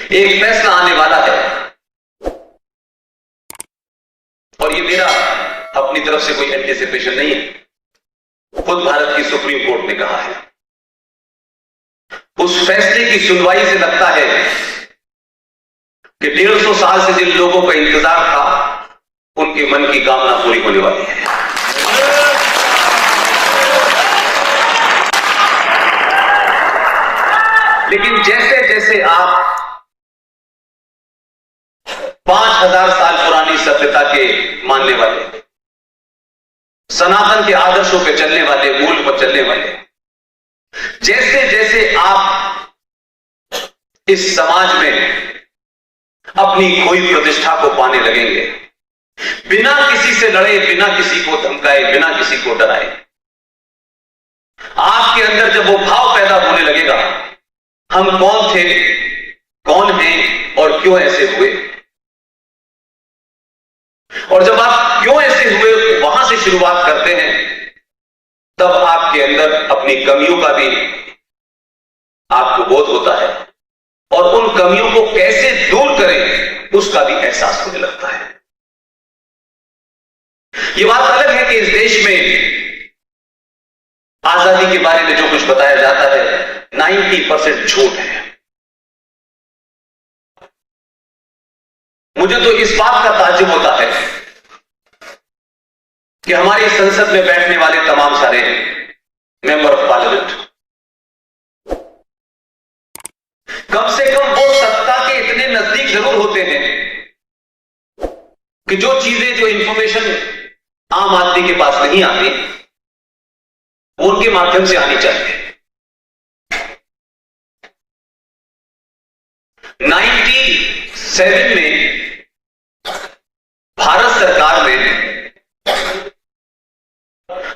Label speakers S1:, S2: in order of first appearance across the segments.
S1: एक फैसला आने वाला है और ये मेरा अपनी तरफ से कोई एंटिसिपेशन नहीं है, खुद भारत की सुप्रीम कोर्ट ने कहा है। उस फैसले की सुनवाई से लगता है कि 150 साल से जिन लोगों का इंतजार था उनके मन की कामना पूरी होने वाली है। लेकिन जैसे जैसे आप 5000 साल पुरानी सभ्यता के मानने वाले, सनातन के आदर्शों पे चलने वाले, मूल पर चलने वाले, जैसे जैसे आप इस समाज में अपनी खोई प्रतिष्ठा को पाने लगेंगे, बिना किसी से लड़े, बिना किसी को धमकाए, बिना किसी को डराए, आपके अंदर जब वो भाव पैदा होने लगेगा, हम कौन थे, कौन हैं और क्यों ऐसे हुए, और जब आप क्यों ऐसे हुए वहां से शुरुआत करते हैं, तब आपके अंदर अपनी कमियों का भी आपको बोध होता है और उन कमियों को कैसे दूर करें उसका भी एहसास होने लगता है। यह बात अलग है कि इस देश में आजादी के बारे में जो कुछ बताया जाता है 90% झूठ है। मुझे तो इस बात का ताज्जुब होता है कि हमारी संसद में बैठने वाले तमाम सारे मेंबर ऑफ पार्लियामेंट कम से कम वो सत्ता के इतने नजदीक जरूर होते हैं कि जो चीजें, जो इंफॉर्मेशन आम आदमी के पास नहीं आती, वो उनके माध्यम से आनी चाहिए। 97 में भारत सरकार ने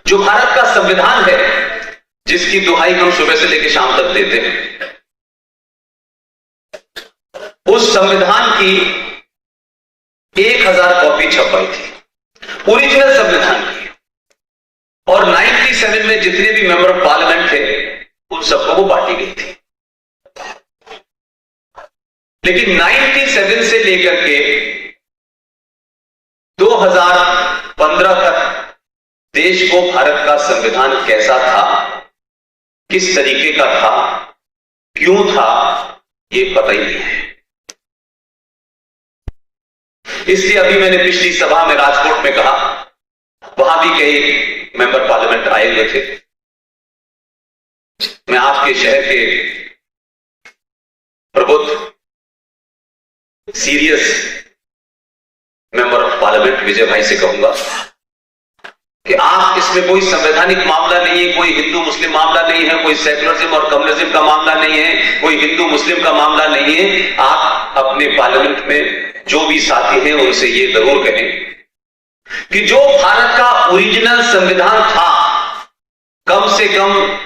S1: जो भारत का संविधान है, जिसकी दुहाई हम सुबह से लेकर शाम तक देते हैं, उस संविधान की 1000 कॉपी छपवाई थी, ओरिजिनल संविधान की, और 97 में जितने भी मेंबर ऑफ पार्लियामेंट थे उन सबको वो बांटी गई थी। लेकिन 97 से लेकर के 2015 तक देश को भारत का संविधान कैसा था, किस तरीके का था, क्यों था, ये पता ही नहीं है। इसलिए अभी मैंने पिछली सभा में राजकोट में कहा, वहां भी कई मेंबर पार्लियामेंट आए हुए थे। मैं आपके शहर के प्रबुद्ध, सीरियस मेंबर ऑफ पार्लियामेंट विजय भाई से कहूंगा कि आप, इसमें कोई संवैधानिक मामला नहीं है, कोई हिंदू मुस्लिम मामला नहीं है, कोई सेकुलरिज्म और कम्युनिज्म का मामला नहीं है, कोई हिंदू मुस्लिम का मामला नहीं है। आप अपने पार्लियामेंट में जो भी साथी हैं उनसे ये जरूर कहें कि जो भारत का ओरिजिनल संविधान था, कम से कम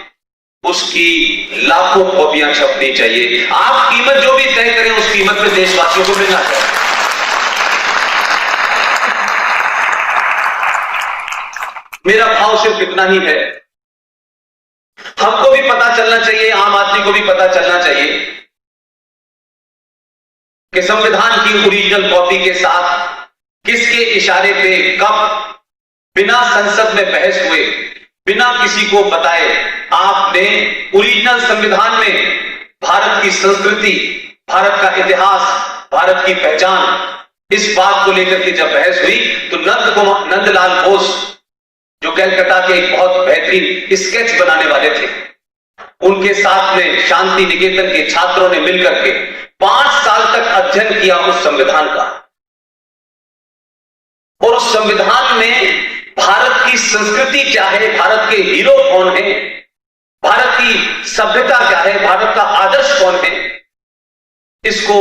S1: उसकी लाखों कॉपियां छपनी चाहिए। आप कीमत जो भी तय करें उस कीमत पे देशवासियों को मिलना चाहिए। मेरा भाव सिर्फ इतना ही है, हमको भी पता चलना चाहिए, आम आदमी को भी पता चलना चाहिए कि संविधान की ओरिजिनल कॉपी के साथ किसके इशारे पे, कब, बिना संसद में बहस हुए, बिना किसी को बताए, आपने ओरिजिनल संविधान में भारत की संस्कृति, भारत का इतिहास, भारत की पहचान, इस बात को लेकर के जब बहस हुई तो नंदलाल बोस, जो कलकत्ता के एक बहुत बेहतरीन स्केच बनाने वाले थे, उनके साथ में शांति निकेतन के छात्रों ने मिलकर के 5 साल तक अध्ययन किया उस संविधान का, और उस संविधान में भारत की संस्कृति क्या है, भारत के हीरो कौन है, भारत की सभ्यता क्या है, भारत का आदर्श कौन है, इसको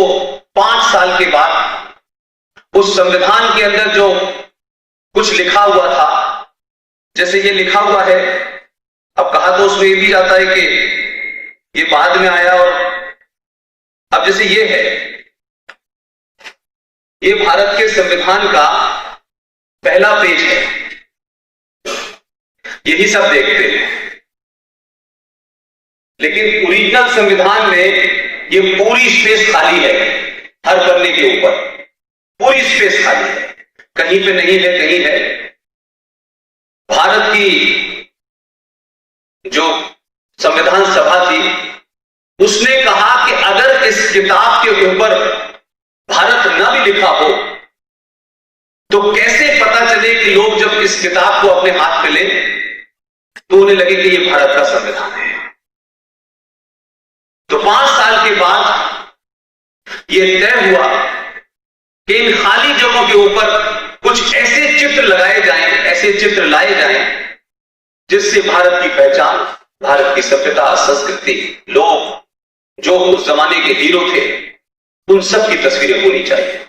S1: 5 साल के बाद उस संविधान के अंदर जो कुछ लिखा हुआ था, जैसे ये लिखा हुआ है, अब कहा तो उसमें ये भी जाता है कि ये बाद में आया, और अब जैसे ये है, ये भारत के संविधान का पहला पेज है, यही सब देखते हैं। लेकिन ओरिजिनल संविधान में ये पूरी स्पेस खाली है, हर पन्ने के ऊपर पूरी स्पेस खाली है, कहीं पे नहीं है, कहीं है। भारत की जो संविधान सभा थी उसने कहा कि अगर इस किताब के ऊपर भारत न भी लिखा हो तो कैसे पता चले कि लोग जब इस किताब को अपने हाथ में ले तो उन्हें लगे कि ये भारत का संविधान है। तो 5 साल के बाद यह तय हुआ कि इन खाली जगहों के ऊपर कुछ ऐसे चित्र लगाए जाएं, ऐसे चित्र लाए जाएं जिससे भारत की पहचान, भारत की सभ्यता, संस्कृति, लोग जो उस जमाने के हीरो थे उन सब की तस्वीरें होनी चाहिए।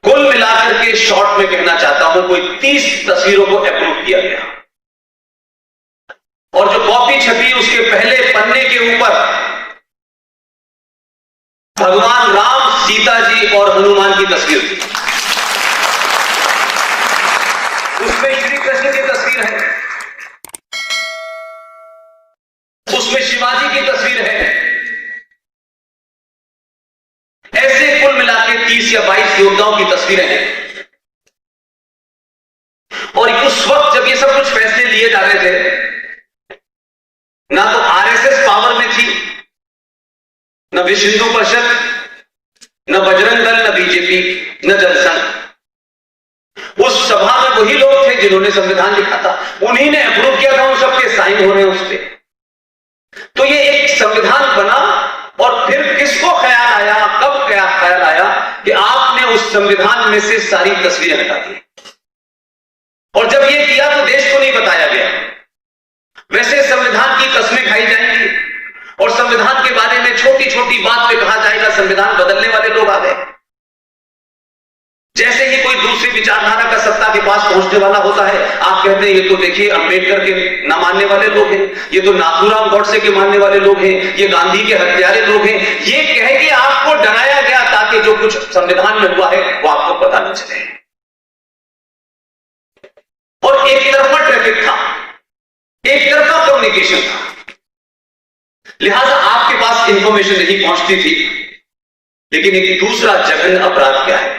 S1: कुल मिलाकर के शॉर्ट में कहना चाहता हूं कोई 30 तस्वीरों को अप्रूव किया गया और जो कॉपी छपी उसके पहले पन्ने के ऊपर भगवान राम, सीता जी और हनुमान की तस्वीर थी। उसमें श्री कृष्ण की तस्वीर है, उसमें शिवाजी की तस्वीर है। ऐसे कुल मिला के 30 या 22 योद्धाओं की तस्वीरें हैं। और उस वक्त जब ये सब कुछ फैसले लिए जा रहे थे, ना तो आरएसएस पावर में थी, न विश्व हिंदू परिषद, न बजरंग दल, न बीजेपी, न जनसंघ। उस सभा में वही लोग थे जिन्होंने संविधान लिखा था, उन्हीं ने अप्रूव किया था, उन सबके साइन हो रहे हैं उस पर। तो ये एक संविधान बना और फिर किसको ख्याल आया, कब क्या ख्याल आया कि आपने उस संविधान में से सारी तस्वीरें हटा दी। और जब ये किया तो देश को नहीं बताया गया। वैसे संविधान की कस्में खाई जाएंगी और संविधान के बारे में छोटी छोटी बात पे कहा जाएगा संविधान बदलने वाले लोग आ गए। जैसे ही कोई दूसरी विचारधारा का सत्ता के पास पहुंचने वाला होता है, आप कहते हैं ये तो देखिए अंबेडकर के ना मानने वाले लोग हैं, ये तो नाथूराम गौडसे के मानने वाले लोग हैं, ये गांधी के हत्यारे लोग हैं। ये कह के आपको डराया गया ताकि जो कुछ संविधान में हुआ है वो आपको पता न चले। और एक तरफा ट्रैफिक था, एक तरफा कम्युनिकेशन था, लिहाजा आपके पास इंफॉर्मेशन नहीं पहुंचती थी। लेकिन एक दूसरा जघन्य अपराध क्या है,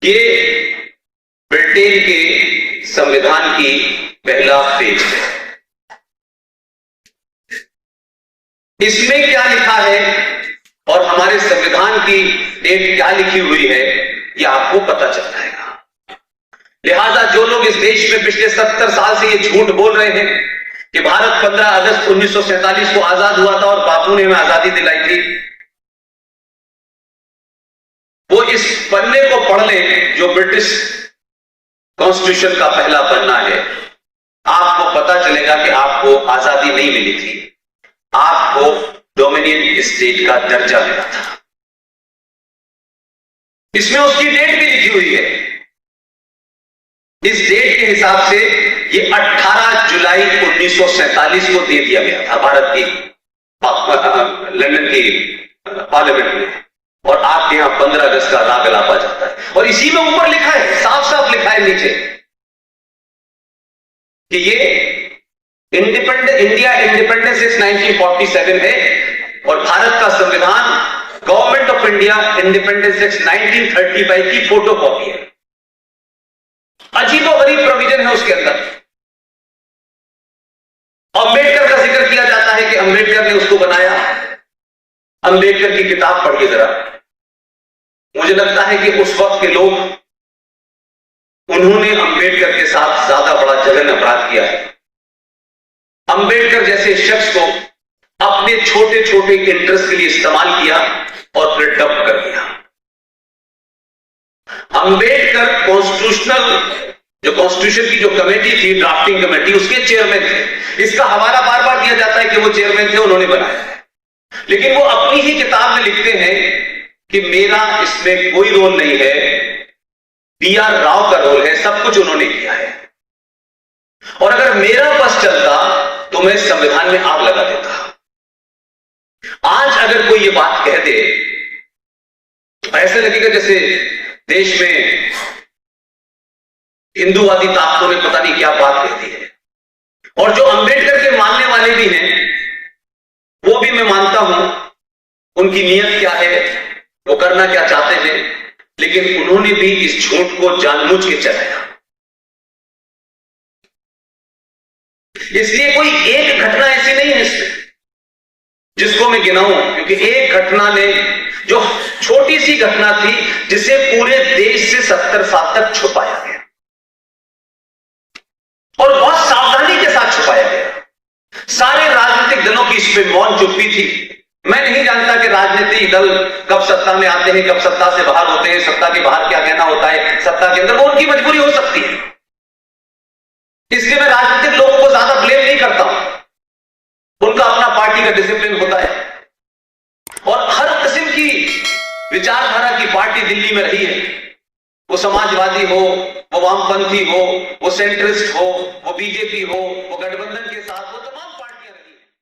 S1: ये ब्रिटेन के संविधान की पहला पेज है। इसमें क्या लिखा है और हमारे संविधान की डेट क्या लिखी हुई है ये आपको पता चल जाएगा। लिहाजा जो लोग इस देश में पिछले 70 साल से ये झूठ बोल रहे हैं कि भारत 15 अगस्त 1947 को आजाद हुआ था और बापू ने हमें आजादी दिलाई थी, वो इस पन्ने को पढ़ लें जो ब्रिटिश कॉन्स्टिट्यूशन का पहला पन्ना है। आपको पता चलेगा कि आपको आजादी नहीं मिली थी, आपको डोमिनियन स्टेट का दर्जा मिला था। इसमें उसकी डेट भी लिखी हुई है। इस डेट के हिसाब से ये 18 जुलाई 1947 को दे दिया गया था भारत की लंदन की पार्लियामेंट में, और आपके यहां 15 अगस्त का राग लापा जाता है। और इसी में ऊपर लिखा है, साफ साफ लिखा है नीचे कि ये इंडिया इंडिपेंडेंस इज 1947 है और भारत का संविधान government of India independence act 1935 की फोटो कॉपी है। अजीबोगरीब प्रोविजन है उसके अंदर। अंबेडकर का जिक्र किया जाता है कि अंबेडकर ने उसको बनाया। अंबेडकर की किताब पढ़िए जरा। मुझे लगता है कि उस वक्त के लोग, उन्होंने अंबेडकर के साथ ज्यादा बड़ा जघन्य अपराध किया है। अंबेडकर जैसे शख्स को अपने छोटे छोटे इंटरेस्ट के लिए इस्तेमाल किया और फिर डंप कर दिया। अंबेडकर कॉन्स्टिट्यूशन की जो कमेटी थी, ड्राफ्टिंग कमेटी, उसके चेयरमैन थे। इसका हवाला बार बार दिया जाता है कि वो चेयरमैन थे, उन्होंने बनाया है। लेकिन वो अपनी ही किताब में लिखते हैं कि मेरा इसमें कोई रोल नहीं है, पीआर राव का रोल है, सब कुछ उन्होंने किया है। और अगर मेरा बस चलता तो मैं संविधान में आग लगा देता। आज अगर कोई ये बात कह दे, ऐसे लगेगा जैसे देश में हिंदूवादी ताकतों ने पता नहीं क्या बात कह दी है। और जो अंबेडकर के मानने वाले भी हैं, वो भी मैं मानता हूं उनकी नीयत क्या है, वो करना क्या चाहते हैं, लेकिन उन्होंने भी इस झूठ को जानबूझ के चलाया। इसलिए कोई एक घटना ऐसी नहीं है इसमें जिसको मैं गिनाऊं, क्योंकि एक घटना ने, जो छोटी सी घटना थी, जिसे पूरे देश से 70 साल तक छुपाया गया और बहुत सावधानी के साथ छुपाया गया। सारे राजनीतिक दलों की इस पे मौन चुप्पी थी। मैं नहीं जानता कि राजनीतिक दल कब सत्ता में आते हैं, कब सत्ता से बाहर होते हैं, सत्ता के बाहर क्या कहना होता है, सत्ता के अंदर, वो उनकी मजबूरी हो सकती है। इसलिए मैं राजनीतिक लोगों को ज्यादा ब्लेम नहीं करता हूं, उनका अपना पार्टी का डिसिप्लिन होता है और हर किस्म की विचारधारा की पार्टी दिल्ली में रही है, वो समाजवादी हो, वो वामपंथी हो, वो सेंट्रिस्ट हो, वो बीजेपी हो, वो गठबंधन के साथ हो।